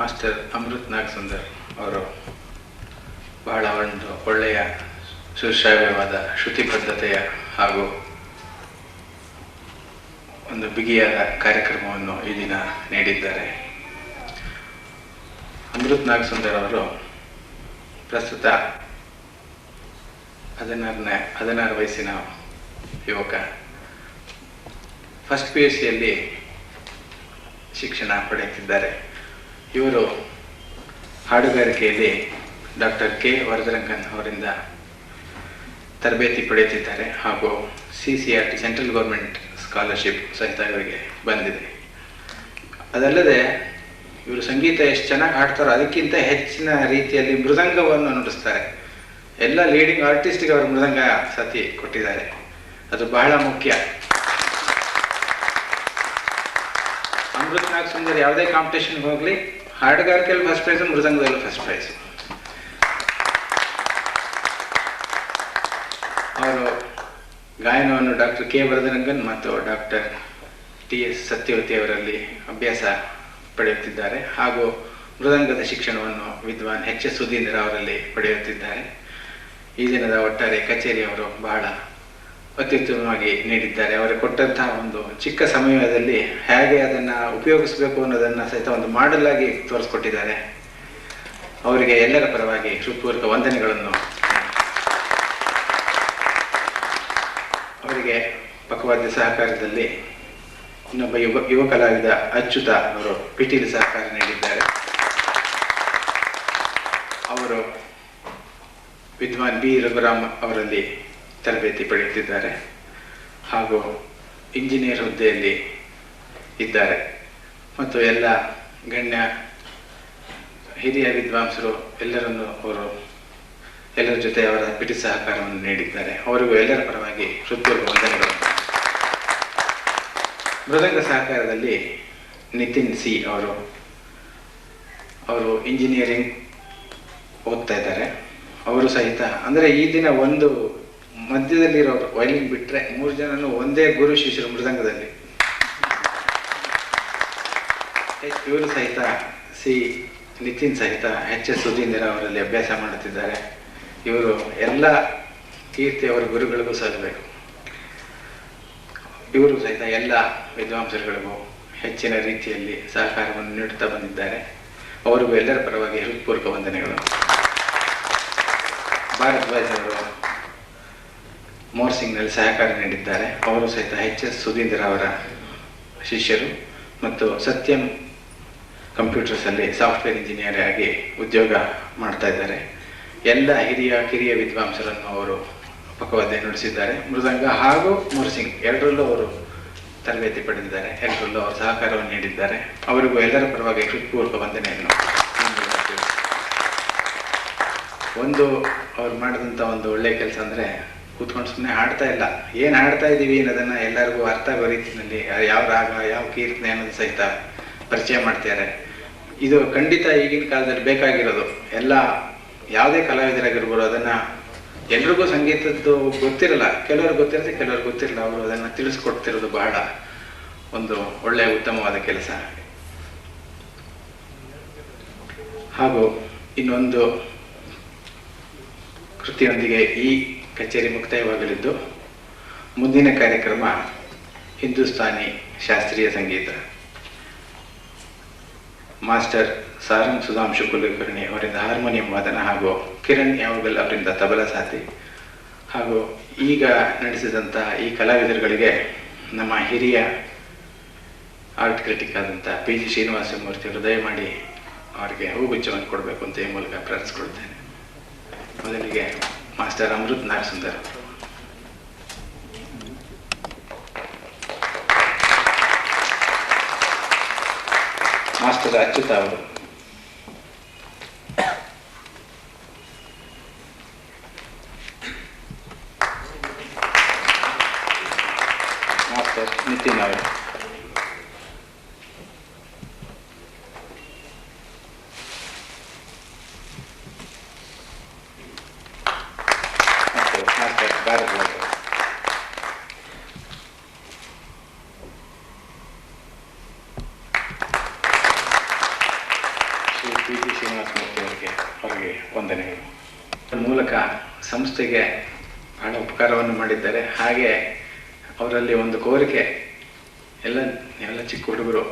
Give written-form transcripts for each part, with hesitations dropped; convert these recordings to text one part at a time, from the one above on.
Master Amrit ನಾಗಸುಂದರ್ ಅವರು ಬಹಳ ಒಂದು ಒಳ್ಳೆಯ ಸುಶ್ರಾವ್ಯವಾದ ಶ್ರುತಿಬದ್ಧತೆಯ ಹಾಗೂ ಒಂದು ಬಿಗಿಯಾದ ಕಾರ್ಯಕ್ರಮವನ್ನು ಈ ದಿನ ನೀಡಿದ್ದಾರೆ. ಅಮೃತ್ ನಾಗಸುಂದರ್ ಅವರು ಪ್ರಸ್ತುತ 16 ವಯಸ್ಸಿನ ಯುವಕ. ಫಸ್ಟ್ PUCಯಲ್ಲಿ ಶಿಕ್ಷಣ ಪಡೆಯುತ್ತಿದ್ದಾರೆ. ಇವರು ಹಾಡುಗಾರಿಕೆಯಲ್ಲಿ ಡಾಕ್ಟರ್ ಕೆ ವರದರಂಗನ್ ಅವರಿಂದ ತರಬೇತಿ ಪಡೆಯುತ್ತಿದ್ದಾರೆ ಹಾಗೂ CCRT ಸೆಂಟ್ರಲ್ ಗೌರ್ಮೆಂಟ್ ಸ್ಕಾಲರ್ಶಿಪ್ ಸಹಿತ ಇವರಿಗೆ ಬಂದಿದೆ. ಅದಲ್ಲದೆ ಇವರು ಸಂಗೀತ ಎಷ್ಟು ಚೆನ್ನಾಗಿ ಹಾಡ್ತಾರೋ ಅದಕ್ಕಿಂತ ಹೆಚ್ಚಿನ ರೀತಿಯಲ್ಲಿ ಮೃದಂಗವನ್ನು ನುಡಿಸ್ತಾರೆ. ಎಲ್ಲ ಲೀಡಿಂಗ್ ಆರ್ಟಿಸ್ಟ್ಗೆ ಅವರು ಮೃದಂಗ ಸಾಥಿ ಕೊಟ್ಟಿದ್ದಾರೆ. ಅದು ಬಹಳ ಮುಖ್ಯ. ಅಮೃತ್ ನಾಗಸುಂದರ್ ಯಾವುದೇ ಕಾಂಪಿಟೇಷನ್ಗೆ ಹೋಗಲಿ, ಹಾಡುಗಾರಿಕೆಯಲ್ಲಿ ಫಸ್ಟ್ ಪ್ರೈಸು, ಮೃದಂಗದಲ್ಲೂ ಫಸ್ಟ್ ಪ್ರೈಸು. ಅವರು ಗಾಯನವನ್ನು ಡಾಕ್ಟರ್ ಕೆ ವರದರಂಗನ್ ಮತ್ತು ಡಾಕ್ಟರ್ TS ಸತ್ಯವತಿ ಅವರಲ್ಲಿ ಅಭ್ಯಾಸ ಪಡೆಯುತ್ತಿದ್ದಾರೆ ಹಾಗೂ ಮೃದಂಗದ ಶಿಕ್ಷಣವನ್ನು ವಿದ್ವಾನ್ HS ಸುಧೀಂದ್ರ ಅವರಲ್ಲಿ ಪಡೆಯುತ್ತಿದ್ದಾರೆ. ಈ ದಿನದ ಒಟ್ಟಾರೆ ಕಚೇರಿ ಅವರು ಬಹಳ ಅತ್ಯುತ್ತಮವಾಗಿ ನೀಡಿದ್ದಾರೆ. ಅವರು ಕೊಟ್ಟಂತಹ ಒಂದು ಚಿಕ್ಕ ಸಮಯದಲ್ಲಿ ಹೇಗೆ ಅದನ್ನು ಉಪಯೋಗಿಸಬೇಕು ಅನ್ನೋದನ್ನು ಸಹಿತ ಒಂದು ಮಾಡೆಲ್ ಆಗಿ ತೋರಿಸ್ಕೊಟ್ಟಿದ್ದಾರೆ. ಅವರಿಗೆ ಎಲ್ಲರ ಪರವಾಗಿ ಹೃತ್ಪೂರ್ವಕ ವಂದನೆಗಳನ್ನು. ಅವರಿಗೆ ಪಕ್ಕವಾದ್ಯ ಸಹಕಾರದಲ್ಲಿ ಇನ್ನೊಬ್ಬ ಯುವ ಕಲಾವಿದ ಅಚ್ಯುತ ಅವರು ಪಿಟೀಲು ಸಹಕಾರ ನೀಡಿದ್ದಾರೆ. ಅವರು ವಿದ್ವಾನ್ B ರಘುರಾಮ್ ಅವರಲ್ಲಿ ತರಬೇತಿ ಪಡೆಯುತ್ತಿದ್ದಾರೆ ಹಾಗೂ ಇಂಜಿನಿಯರ್ ಹುದ್ದೆಯಲ್ಲಿ ಇದ್ದಾರೆ. ಮತ್ತು ಎಲ್ಲ ಗಣ್ಯ ಹಿರಿಯ ವಿದ್ವಾಂಸರು ಎಲ್ಲರ ಜೊತೆ ಅವರ ಪಿಟಿ ಸಹಕಾರವನ್ನು ನೀಡಿದ್ದಾರೆ. ಅವರಿಗೂ ಎಲ್ಲರ ಪರವಾಗಿ ಹೃತ್ಪೂರ್ವಕ ವಂದನೆಗಳು. ಮೃದಂಗ ಸಹಕಾರದಲ್ಲಿ ನಿತಿನ್ C ಅವರು ಇಂಜಿನಿಯರಿಂಗ್ ಓದ್ತಾ ಇದ್ದಾರೆ. ಅವರು ಸಹಿತ ಅಂದರೆ ಈ ದಿನ ಒಂದು ಮಧ್ಯದಲ್ಲಿರೋರು ವಯಲಿನ್ ಬಿಟ್ಟರೆ 3 ಜನನು ಒಂದೇ ಗುರು ಶಿಷ್ಯರು ಮೃದಂಗದಲ್ಲಿ. ಇವರು ಸಹಿತ ನಿತಿನ್ ಸಹಿತ HS ಸುಧೀಂದ್ರ ಅವರಲ್ಲಿ ಅಭ್ಯಾಸ ಮಾಡುತ್ತಿದ್ದಾರೆ. ಇವರು ಎಲ್ಲ ಕೀರ್ತಿ ಅವರ ಗುರುಗಳಿಗೂ ಸಲ್ಲಬೇಕು. ಇವರು ಸಹಿತ ಎಲ್ಲ ವಿದ್ವಾಂಸರುಗಳಿಗೂ ಹೆಚ್ಚಿನ ರೀತಿಯಲ್ಲಿ ಸಹಕಾರವನ್ನು ನೀಡುತ್ತಾ ಬಂದಿದ್ದಾರೆ. ಅವರಿಗೂ ಎಲ್ಲರ ಪರವಾಗಿ ಹೃತ್ಪೂರ್ವಕ ವಂದನೆಗಳು. ಭಾರದ್ವಾಜ್ ಅವರು ಮೋರ್ಸಿಂಗ್ನಲ್ಲಿ ಸಹಕಾರ ನೀಡಿದ್ದಾರೆ. ಅವರು ಸಹಿತ HS ಸುಧೀಂದ್ರ ಅವರ ಶಿಷ್ಯರು ಮತ್ತು ಸತ್ಯಂ ಕಂಪ್ಯೂಟರ್ಸಲ್ಲಿ ಸಾಫ್ಟ್ವೇರ್ ಇಂಜಿನಿಯರ್ ಆಗಿ ಉದ್ಯೋಗ ಮಾಡ್ತಾ ಇದ್ದಾರೆ. ಎಲ್ಲ ಕಿರಿಯ ವಿದ್ವಾಂಸರನ್ನು ಅವರು ಪಕ್ಕವಾದ್ಯ ನುಡಿಸಿದ್ದಾರೆ. ಮೃದಂಗ ಹಾಗೂ ಮೋರ್ಸಿಂಗ್ ಎರಡರಲ್ಲೂ ಅವರು ತರಬೇತಿ ಪಡೆದಿದ್ದಾರೆ. ಎಲ್ಲರಲ್ಲೂ ಅವರು ಸಹಕಾರವನ್ನು ನೀಡಿದ್ದಾರೆ. ಅವರಿಗೂ ಎಲ್ಲರ ಪರವಾಗಿ ಹೃತ್ಪೂರ್ವಕ ವಂದನೆಯನ್ನು. ಅವ್ರು ಮಾಡಿದಂಥ ಒಂದು ಒಳ್ಳೆಯ ಕೆಲಸ ಅಂದರೆ ಕೂತ್ಕೊಂಡು ಸುಮ್ಮನೆ ಹಾಡ್ತಾ ಇಲ್ಲ, ಏನು ಹಾಡ್ತಾ ಇದ್ದೀವಿ ಅನ್ನೋದನ್ನು ಎಲ್ಲರಿಗೂ ಅರ್ಥ ಆಗೋ ರೀತಿಯಲ್ಲಿ ಯಾವ ರಾಗ ಯಾವ ಕೀರ್ತನೆ ಅನ್ನೋದು ಸಹಿತ ಪರಿಚಯ ಮಾಡ್ತಾರೆ. ಇದು ಖಂಡಿತ ಈಗಿನ ಕಾಲದಲ್ಲಿ ಬೇಕಾಗಿರೋದು. ಎಲ್ಲ ಯಾವುದೇ ಕಲಾವಿದರಾಗಿರ್ಬೋದು, ಅದನ್ನು ಎಲ್ರಿಗೂ ಸಂಗೀತದ್ದು ಗೊತ್ತಿರಲ್ಲ, ಕೆಲವ್ರಿಗೆ ಗೊತ್ತಿರುತ್ತೆ, ಕೆಲವ್ರಿಗೆ ಗೊತ್ತಿರಲ್ಲ. ಅವರು ಅದನ್ನು ತಿಳಿಸ್ಕೊಡ್ತಿರೋದು ಬಹಳ ಒಂದು ಒಳ್ಳೆಯ ಉತ್ತಮವಾದ ಕೆಲಸ. ಹಾಗೂ ಇನ್ನೊಂದು ಕೃತಿಯೊಂದಿಗೆ ಈ ಕಚೇರಿ ಮುಕ್ತಾಯವಾಗಲಿದ್ದು, ಮುಂದಿನ ಕಾರ್ಯಕ್ರಮ ಹಿಂದೂಸ್ತಾನಿ ಶಾಸ್ತ್ರೀಯ ಸಂಗೀತ. ಮಾಸ್ಟರ್ ಸಾರಂಗ್ ಸುಧಾಂಶು ಕುಲಕರ್ಣಿ ಅವರಿಂದ ಹಾರ್ಮೋನಿಯಂ ವಾದನ ಹಾಗೂ ಕಿರಣ್ ಯಾವಗಲ್ ಅವರಿಂದ ತಬಲಾ ಸಾಥಿ ಹಾಗೂ ಈಗ ನಡೆಸಿದಂಥ ಈ ಕಲಾವಿದರುಗಳಿಗೆ ನಮ್ಮ ಹಿರಿಯ ಆರ್ಟ್ ಕ್ರಿಟಿಕ್ ಆದಂಥ PG ಶ್ರೀನಿವಾಸಮೂರ್ತಿ ಅವರು ದಯಮಾಡಿ ಅವರಿಗೆ ಹೂಗುಚ್ಛವನ್ನು ಕೊಡಬೇಕು ಅಂತ ಈ ಮೂಲಕ ಪ್ರಾರ್ಥಿಸ್ಕೊಳ್ತೇನೆ. ಮೊದಲಿಗೆ ಮಾಸ್ಟರ್ ಅಮೃತ್ ನಾಗಸುಂದರ್. ಮಾಸ್ಟರ್ ಅಚ್ಯುತ ಅವರು. ಮಾಸ್ಟರ್ ನಿತಿನ್ ಅವರು. ಮಾಸ್ಟರ್ ಭಾರದ್ವಾಜ್. ವಂದನೆಗಳು. ಮೂಲಕ ಸಂಸ್ಥೆಗೆ ಬಹಳ ಉಪಕಾರವನ್ನು ಮಾಡಿದ್ದಾರೆ. ಹಾಗೆ ಅವರಲ್ಲಿ ಒಂದು ಕೋರಿಕೆ, ಎಲ್ಲ ಚಿಕ್ಕ ಹುಡುಗರು,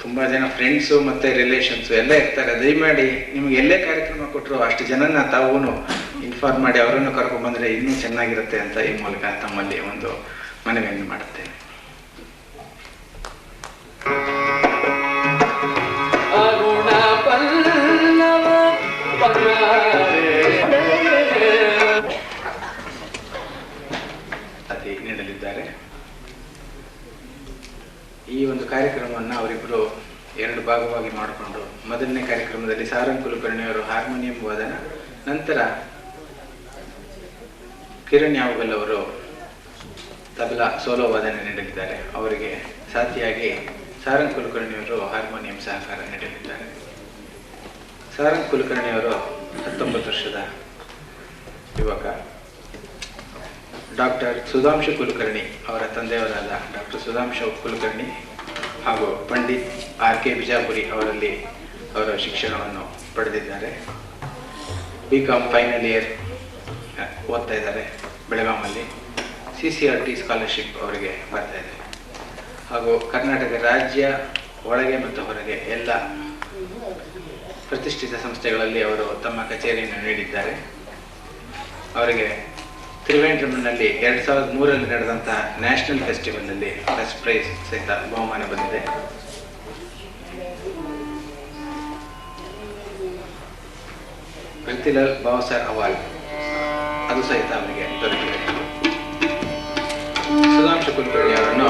ತುಂಬ ಜನ ಫ್ರೆಂಡ್ಸು ಮತ್ತು ರಿಲೇಷನ್ಸು ಎಲ್ಲ ಇರ್ತಾರೆ. ದಯಮಾಡಿ ನಿಮಗೆ ಎಲ್ಲೇ ಕಾರ್ಯಕ್ರಮ ಕೊಟ್ಟರು ಅಷ್ಟು ಜನನ ತಾವು ಇನ್ಫಾರ್ಮ್ ಮಾಡಿ ಅವರನ್ನು ಕರ್ಕೊಂಡ್ಬಂದರೆ ಇನ್ನೂ ಚೆನ್ನಾಗಿರುತ್ತೆ ಅಂತ ಈ ಮೂಲಕ ತಮ್ಮಲ್ಲಿ ಒಂದು ಮನವಿಯನ್ನು ಮಾಡುತ್ತೇನೆ. ನೀಡಲಿದ್ದಾರೆ. ಈ ಒಂದು ಕಾರ್ಯಕ್ರಮವನ್ನು ಅವರಿಬ್ಬರು 2 ಭಾಗವಾಗಿ ಮಾಡಿಕೊಂಡು, ಮೊದಲನೇ ಕಾರ್ಯಕ್ರಮದಲ್ಲಿ ಸಾರಂಗ್ ಕುಲಕರ್ಣಿಯವರು ಹಾರ್ಮೋನಿಯಂ ವಾದನ, ನಂತರ ಕಿರಣ್ ಯಾವಗಲ್ ಅವರು ತಬಲಾ ಸೋಲೋ ವಾದನ ನೀಡಲಿದ್ದಾರೆ. ಅವರಿಗೆ ಸಾಥಿಯಾಗಿ ಸಾರಂಗ್ ಕುಲಕರ್ಣಿಯವರು ಹಾರ್ಮೋನಿಯಂ ಸಹಕಾರ ನೀಡಲಿದ್ದಾರೆ. ಸಾರಂಗ್ ಕುಲಕರ್ಣಿಯವರು 19 ವರ್ಷದ ಯುವಕ. ಡಾಕ್ಟರ್ ಸುಧಾಂಶು ಕುಲಕರ್ಣಿ ಅವರ ತಂದೆಯವರಾದ ಡಾಕ್ಟರ್ ಸುಧಾಂಶು ಕುಲಕರ್ಣಿ ಹಾಗೂ ಪಂಡಿತ್ RK ಬಿಜಾಪುರಿ ಅವರಲ್ಲಿ ಅವರ ಶಿಕ್ಷಣವನ್ನು ಪಡೆದಿದ್ದಾರೆ. BCom ಫೈನಲ್ ಇಯರ್ ಓದ್ತಾ ಇದ್ದಾರೆ ಬೆಳಗಾಮಲ್ಲಿ. CCRT ಸ್ಕಾಲರ್ಶಿಪ್ ಅವರಿಗೆ ಬರ್ತಾ ಇದೆ. ಹಾಗೂ ಕರ್ನಾಟಕ ರಾಜ್ಯ ಒಳಗೆ ಮತ್ತು ಹೊರಗೆ ಎಲ್ಲ ಪ್ರತಿಷ್ಠಿತ ಸಂಸ್ಥೆಗಳಲ್ಲಿ ಅವರು ತಮ್ಮ ಕಚೇರಿಯನ್ನು ನೀಡಿದ್ದಾರೆ. ಅವರಿಗೆ ತ್ರಿವೇಂದ್ರಮ್ನಲ್ಲಿ 2003ರಲ್ಲಿ ನಡೆದಂತಹ ನ್ಯಾಷನಲ್ ಫೆಸ್ಟಿವಲ್ನಲ್ಲಿ ಫಸ್ಟ್ ಪ್ರೈಸ್ ಸಹಿತ ಬಹುಮಾನ ಬಂದಿದೆ. ಪ್ರೀತಿಲಾಲ್ ಭಾವಸಾರ್ ಅವಾರ್ಡ್ ಅದು ಸಹಿತ ಅವರಿಗೆ ದೊರಕಿದೆ. ಸುಧಾಂಶು ಕುಲಕರ್ಣಿ ಅವರನ್ನು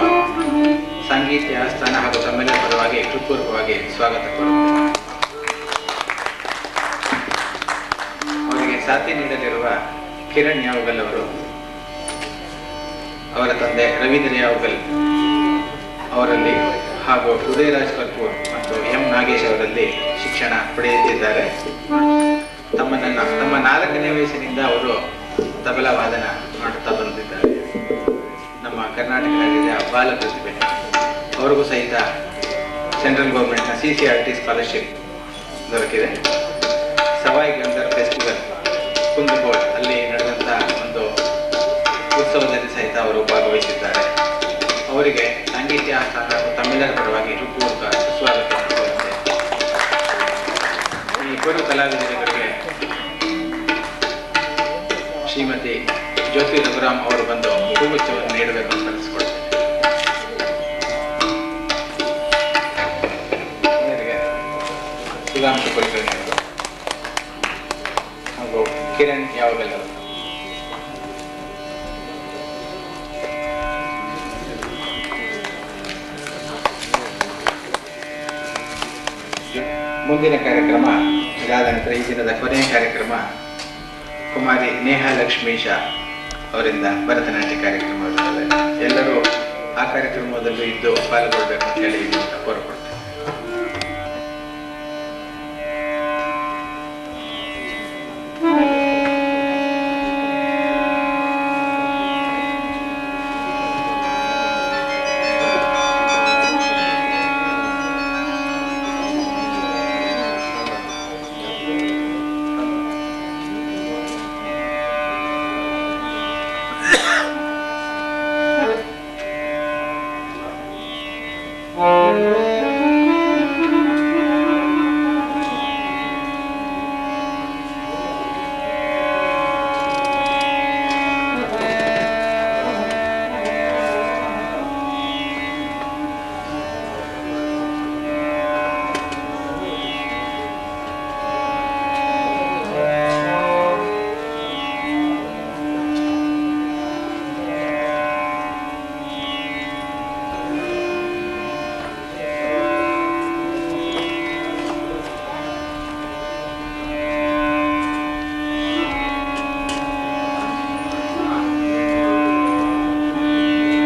ಸಂಗೀತ ಆಸ್ಥಾನ ಹಾಗೂ ತಮ್ಮೆಲ್ಲರ ಪರವಾಗಿ ಹೃತ್ಪೂರ್ವಕವಾಗಿ ಸ್ವಾಗತ ಕೋರುತ್ತೇನೆ. ಅವರಿಗೆ ಸಾಥಿ ನೀಡಲಿರುವ ಕಿರಣ್ ಯಾವಗಲ್ ಅವರು, ಅವರ ತಂದೆ ರವೀಂದ್ರ ಯಾವಗಲ್ ಅವರಲ್ಲಿ ಹಾಗೂ ಉದಯರಾಜ್ ಕರ್ಪೂರ್ ಮತ್ತು M ನಾಗೇಶ್ ಅವರಲ್ಲಿ ಶಿಕ್ಷಣ ಪಡೆಯುತ್ತಿದ್ದಾರೆ. ತಮ್ಮ 4ನೇ ವಯಸ್ಸಿನಿಂದ ಅವರು ತಬಲಾ ವಾದನ ಮಾಡುತ್ತಾ ಬಂದಿದ್ದಾರೆ. ನಮ್ಮ ಕರ್ನಾಟಕ ರಾಜ್ಯದ ಬಾಲ ಪ್ರತಿಭೆ. ಅವರಿಗೂ ಸಹಿತ ಸೆಂಟ್ರಲ್ ಗೌರ್ಮೆಂಟ್ನ CCRT ಸ್ಕಾಲರ್ಶಿಪ್ ದೊರಕಿದೆ. ಸವಾಯ್ ಗಂಧರ್ ಫೆಸ್ಟಿವಲ್ ಕುಂದಗೋಳ್ ಅಲ್ಲಿ ನಡೆದಂಥ ಒಂದು ಉತ್ಸವದಲ್ಲಿ ಸಹಿತ ಅವರು ಭಾಗವಹಿಸಿದ್ದಾರೆ. ಅವರಿಗೆ ಸಂಗೀತ ಆಸ್ಥಾನ ಹಾಗೂ ತಮ್ಮೆಲ್ಲರ ಪರವಾಗಿ ಹೃತ್ಪೂರ್ವಕ ಸ್ವಾಗತವನ್ನು ಕೋರುತ್ತೇನೆ. ಈ ಇಬ್ಬರು ಕಲಾವಿದರಿಗೆ ಶ್ರೀಮತಿ ಜ್ಯೋತಿ ರಘುರಾಮ್ ಅವರು ಬಂದು ಹೂಗುಚ್ಛವನ್ನು ನೀಡಬೇಕು ಅಂತ ಕಲಿಸಿಕೊಡ್ತೇನೆ. ಸುಧಾಂಶು ಕುಲಕರ್ಣಿ ಅವರು ಹಾಗೂ ಕಿರಣ್ ಯಾವಗಲ್ ಅವರು. ಮುಂದಿನ ಕಾರ್ಯಕ್ರಮ ಇದಾದ ನಂತರ ಈ ದಿನದ ಕೊನೆಯ ಕಾರ್ಯಕ್ರಮ ಕುಮಾರಿ ನೇಹಾ ಲಕ್ಷ್ಮೀಶ ಅವರಿಂದ ಭರತನಾಟ್ಯ ಕಾರ್ಯಕ್ರಮ ಇರುತ್ತದೆ. ಎಲ್ಲರೂ ಆ ಕಾರ್ಯಕ್ರಮದಲ್ಲೂ ಇದ್ದು ಪಾಲ್ಗೊಳ್ಬೇಕು ಅಂತ ಹೇಳಿ ಕೋರಿಕೊಡ್ತೇನೆ.